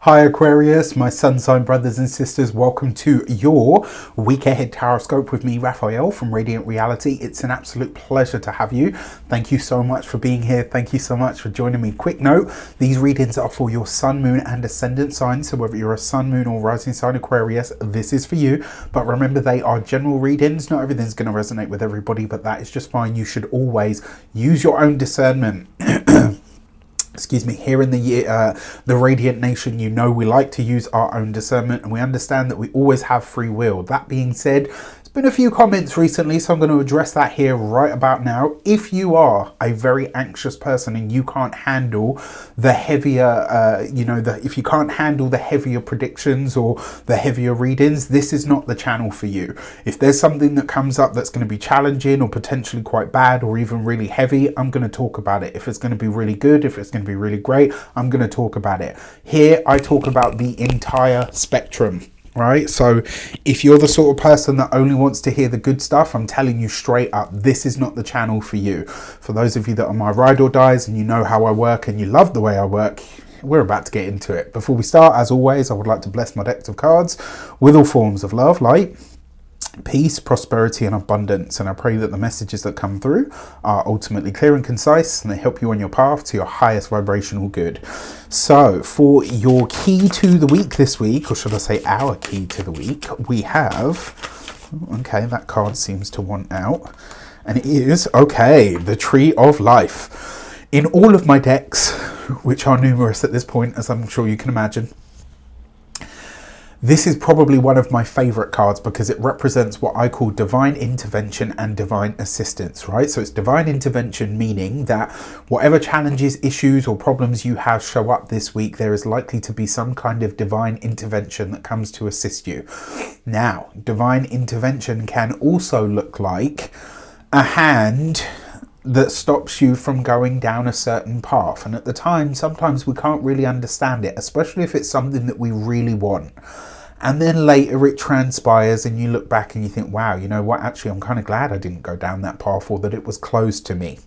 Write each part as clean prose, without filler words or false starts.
Hi Aquarius, my sun sign brothers and sisters, welcome to your week ahead tarot with me, Raphael from Reydiant Reality. It's an absolute pleasure to have you. Thank you so much for being here. Thank you so much for joining me. Quick note, these readings are for your sun, moon and ascendant signs. So whether you're a sun, moon or rising sign Aquarius, this is for you. But remember, they are general readings. Not everything's going to resonate with everybody, but that is just fine. You should always use your own discernment. Excuse me, here in the Radiant Nation, you know we like to use our own discernment and we understand that we always have free will. That being said, there's been a few comments recently, so I'm going to address that here right about now. If you are a very anxious person and you can't handle the heavier, if you can't handle the heavier predictions or the heavier readings, this is not the channel for you. If there's something that comes up that's going to be challenging or potentially quite bad or even really heavy, I'm going to talk about it. If it's going to be really good, if it's going to be really great, I'm going to talk about it. Here, I talk about the entire spectrum. Right, so if you're the sort of person that only wants to hear the good stuff, I'm telling you straight up, this is not the channel for you. For those of you that are my ride or dies and you know how I work and you love the way I work, we're about to get into it. Before we start, as always, I would like to bless my decks of cards with all forms of love, light, peace, prosperity and abundance, and I pray that the messages that come through are ultimately clear and concise and they help you on your path to your highest vibrational good. So for your key to the week this week, or should I say our key to the week, we have, okay, that card seems to want out, and it is, okay, the Tree of Life. In all of my decks, which are numerous at this point, as I'm sure you can imagine, this is probably one of my favorite cards because it represents what I call divine intervention and divine assistance, right? So it's divine intervention, meaning that whatever challenges, issues or problems you have show up this week, there is likely to be some kind of divine intervention that comes to assist you. Now, divine intervention can also look like a hand that stops you from going down a certain path. And at the time, sometimes we can't really understand it, especially if it's something that we really want. And then later it transpires and you look back and you think, wow, you know what, actually, I'm kind of glad I didn't go down that path or that it was closed to me.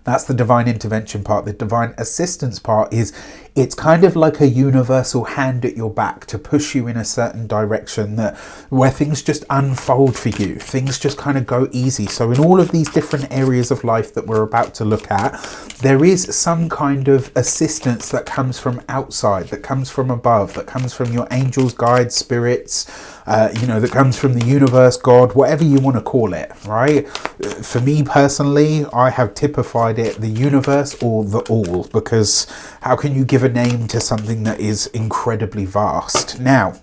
That's the divine intervention part. The divine assistance part is, it's kind of like a universal hand at your back to push you in a certain direction where things just unfold for you. Things just kind of go easy. So in all of these different areas of life that we're about to look at, there is some kind of assistance that comes from outside, that comes from above, that comes from your angels, guides, spirits, that comes from the universe, God, whatever you want to call it, right? For me personally, I have typified it the universe or the all, because how can you give a name to something that is incredibly vast? Now,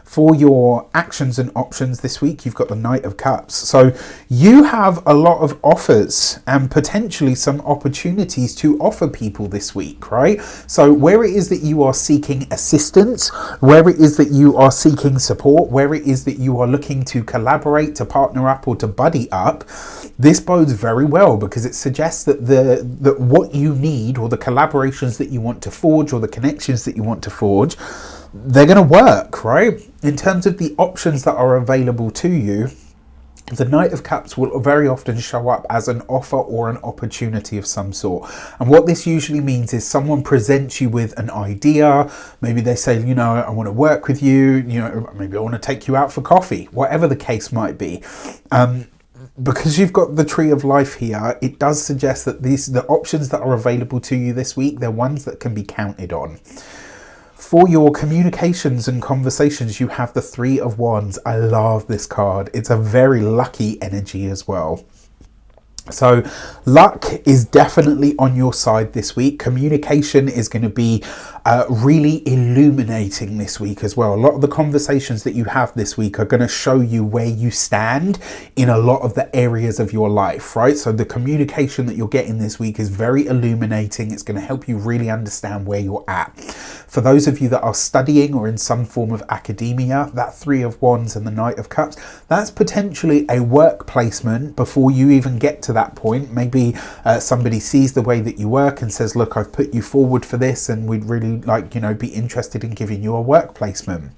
for your actions and options this week, you've got the Knight of Cups. So you have a lot of offers and potentially some opportunities to offer people this week, right? So where it is that you are seeking assistance, where it is that you are seeking support, where it is that you are looking to collaborate, to partner up or to buddy up, this bodes very well because it suggests that what you need, or the collaborations that you want to forge, or the connections that you want to forge, they're going to work, right? In terms of the options that are available to you, the Knight of Cups will very often show up as an offer or an opportunity of some sort. And what this usually means is someone presents you with an idea. Maybe they say, I want to work with you, maybe I want to take you out for coffee, whatever the case might be. Because you've got the Tree of Life here, it does suggest that the options that are available to you this week, they're ones that can be counted on. For your communications and conversations, you have the Three of Wands. I love this card. It's a very lucky energy as well. So luck is definitely on your side this week. Communication is going to be really illuminating this week as well. A lot of the conversations that you have this week are going to show you where you stand in a lot of the areas of your life, right? So the communication that you're getting this week is very illuminating. It's going to help you really understand where you're at. For those of you that are studying or in some form of academia, that Three of Wands and the Knight of Cups, that's potentially a work placement before you even get to that point. Maybe somebody sees the way that you work and says, look, I've put you forward for this and we'd really like, be interested in giving you a work placement.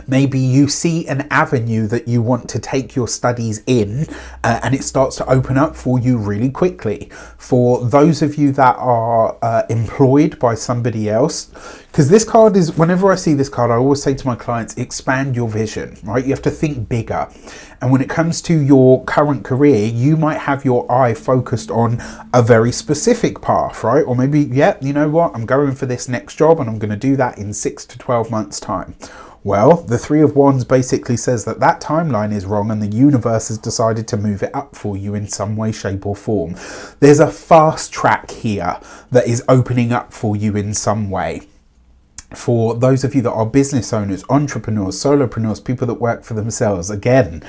Maybe you see an avenue that you want to take your studies in, and it starts to open up for you really quickly. For those of you that are employed by somebody else, because this card is, whenever I see this card, I always say to my clients, expand your vision, right? You have to think bigger. And when it comes to your current career, you might have your eye focused on a very specific path, right? Or maybe, yeah, you know what, I'm going for this next job and I'm going to do that in 6 to 12 months time. Well, the Three of Wands basically says that that timeline is wrong and the universe has decided to move it up for you in some way, shape or form. There's a fast track here that is opening up for you in some way. For those of you that are business owners, entrepreneurs, solopreneurs, people that work for themselves, again,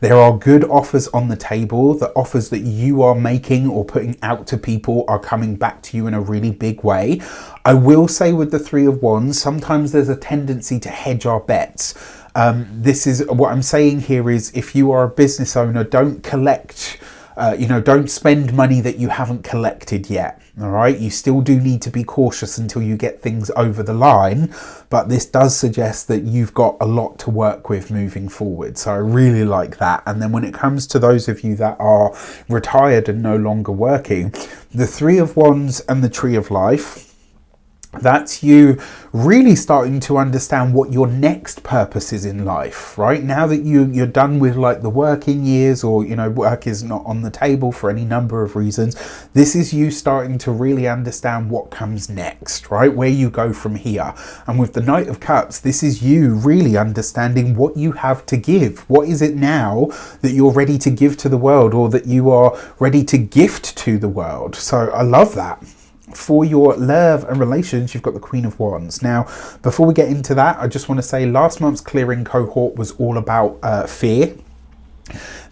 there are good offers on the table. The offers that you are making or putting out to people are coming back to you in a really big way. I will say with the Three of Wands, sometimes there's a tendency to hedge our bets. This is what I'm saying here is, if you are a business owner, don't collect, don't spend money that you haven't collected yet. All right, you still do need to be cautious until you get things over the line, but this does suggest that you've got a lot to work with moving forward. So I really like that. And then when it comes to those of you that are retired and no longer working, the Three of Wands and the Tree of Life, that's you really starting to understand what your next purpose is in life, right? Now that you're done with like the working years, or, work is not on the table for any number of reasons. This is you starting to really understand what comes next, right? Where you go from here. And with the Knight of Cups, this is you really understanding what you have to give. What is it now that you're ready to give to the world, or that you are ready to gift to the world? So I love that. For your love and relations, you've got the Queen of Wands. Now, before we get into that, I just want to say last month's clearing cohort was all about fear.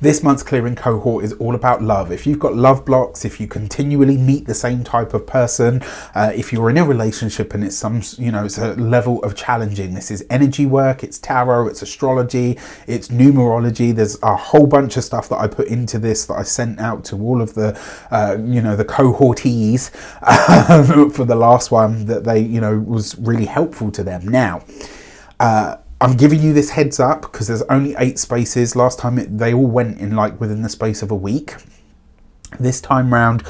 This month's clearing cohort is all about love. If you've got love blocks, if you continually meet the same type of person, if you're in a relationship and it's it's a level of challenging. This is energy work, it's tarot, it's astrology, it's numerology. There's a whole bunch of stuff that I put into this that I sent out to all of the, the cohortees for the last one, that they, was really helpful to them. Now, I'm giving you this heads up because there's only 8 spaces. Last time they all went in within the space of a week. This time round,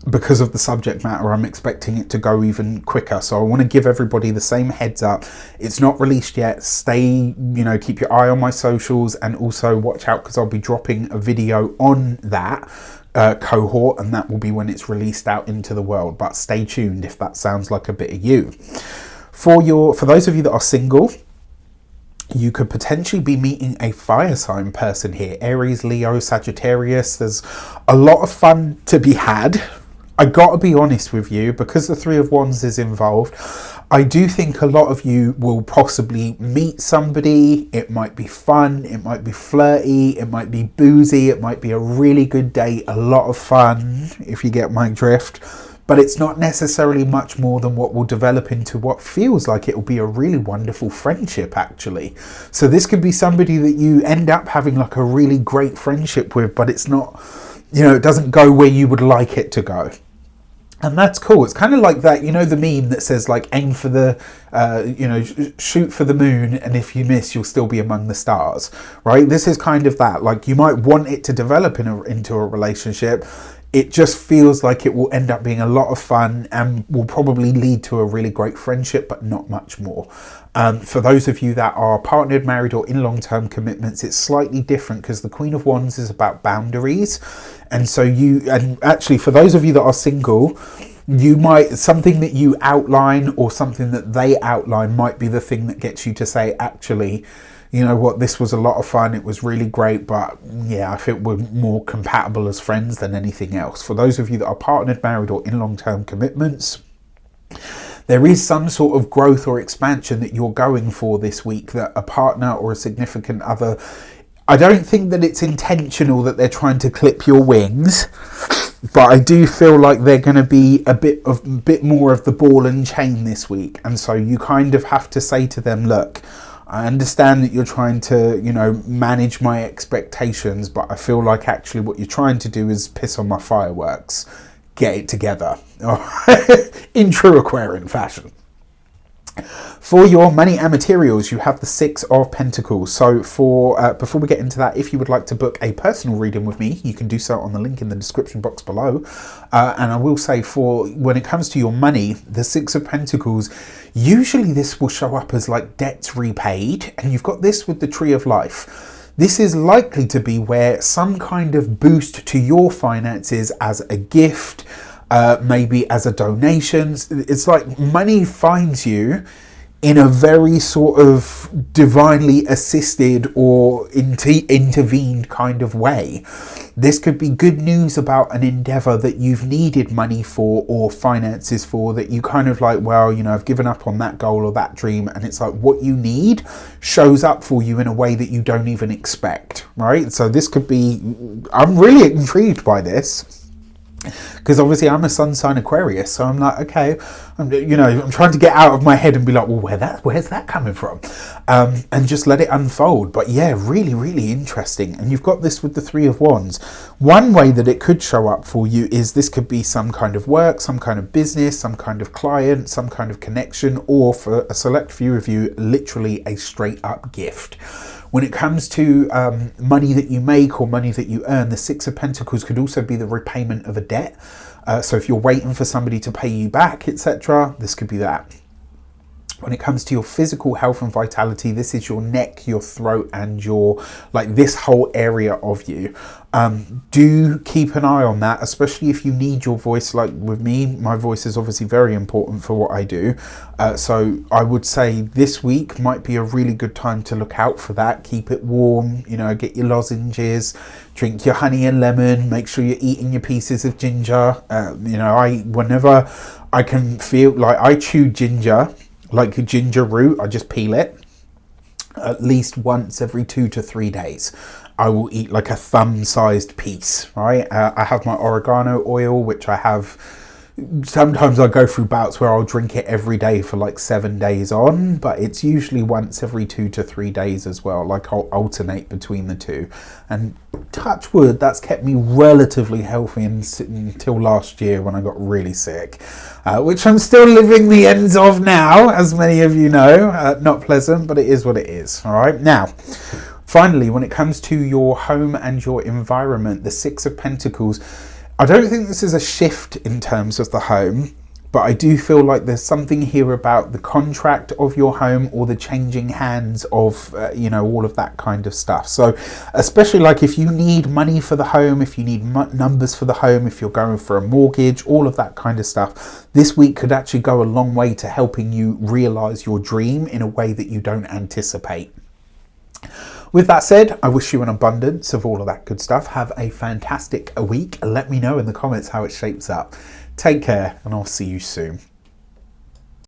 because of the subject matter, I'm expecting it to go even quicker. So I want to give everybody the same heads up. It's not released yet. Stay, keep your eye on my socials, and also watch out because I'll be dropping a video on that cohort, and that will be when it's released out into the world. But stay tuned if that sounds like a bit of you. For those of you that are single, you could potentially be meeting a fire sign person here. Aries, Leo, Sagittarius. There's a lot of fun to be had. I gotta be honest with you, because the Three of Wands is involved, I do think a lot of you will possibly meet somebody. It might be fun, it might be flirty, it might be boozy, it might be a really good date, a lot of fun, if you get my drift. But it's not necessarily much more than what will develop into what feels like it will be a really wonderful friendship, actually. So this could be somebody that you end up having a really great friendship with, but it's not, it doesn't go where you would like it to go. And that's cool. It's kind of like that, the meme that says aim for the, shoot for the moon, and if you miss, you'll still be among the stars, right? This is kind of that. You might want it to develop into a relationship. It just feels like it will end up being a lot of fun and will probably lead to a really great friendship, but not much more. For those of you that are partnered, married, or in long-term commitments, it's slightly different because the Queen of Wands is about boundaries. And so actually for those of you that are single, something that you outline or something that they outline might be the thing that gets you to say, actually, you know what, this was a lot of fun, it was really great, but yeah, I think we're more compatible as friends than anything else. For those of you that are partnered, married, or in long-term commitments, there is some sort of growth or expansion that you're going for this week, that a partner or a significant other, I don't think that it's intentional that they're trying to clip your wings, but I do feel like they're going to be a bit more of the ball and chain this week. And so you kind of have to say to them, look, I understand that you're trying to, manage my expectations, but I feel like actually what you're trying to do is piss on my fireworks. Get it together. In true Aquarian fashion. For your money and materials, you have the Six of Pentacles. So for before we get into that, if you would like to book a personal reading with me, you can do so on the link in the description box below. And I will say, for when it comes to your money, the Six of Pentacles, usually this will show up as like debts repaid, and you've got this with the Tree of Life. This is likely to be where some kind of boost to your finances as a gift, maybe as a donation. It's like money finds you in a very sort of divinely assisted or intervened kind of way. This could be good news about an endeavor that you've needed money for or finances for, that you kind of like, well, you know, I've given up on that goal or that dream, and it's like what you need shows up for you in a way that you don't even expect, right? So this could be, I'm really intrigued by this, because obviously I'm a sun sign Aquarius, so I'm like, okay, I'm trying to get out of my head and be like, well, where's that coming from, and just let it unfold. But yeah, really, really interesting. And you've got this with the Three of Wands. One way that it could show up for you is this could be some kind of work, some kind of business, some kind of client, some kind of connection, or for a select few of you, literally a straight up gift. When it comes to money that you make or money that you earn, the Six of Pentacles could also be the repayment of a debt. So if you're waiting for somebody to pay you back, etc., this could be that. When it comes to your physical health and vitality, this is your neck, your throat, and your, like, this whole area of you. Do keep an eye on that, especially if you need your voice. Like with me, my voice is obviously very important for what I do. So I would say this week might be a really good time to look out for that. Keep it warm, get your lozenges, drink your honey and lemon, make sure you're eating your pieces of ginger. Whenever I can feel like I chew ginger, like a ginger root, I just peel it at least once every 2 to 3 days. I will eat like a thumb-sized piece, right? I have my oregano oil, which I have. Sometimes I go through bouts where I'll drink it every day for like 7 days on, but it's usually once every 2 to 3 days as well. Like I'll alternate between the two. And touch wood, that's kept me relatively healthy until last year when I got really sick, which I'm still living the ends of now, as many of you know. Not pleasant, but it is what it is. All right. Now, finally, when it comes to your home and your environment, the Six of Pentacles, I don't think this is a shift in terms of the home, but I do feel like there's something here about the contract of your home or the changing hands of, all of that kind of stuff. So especially like if you need money for the home, if you need numbers for the home, if you're going for a mortgage, all of that kind of stuff, this week could actually go a long way to helping you realize your dream in a way that you don't anticipate. With that said, I wish you an abundance of all of that good stuff. Have a fantastic week. Let me know in the comments how it shapes up. Take care, and I'll see you soon.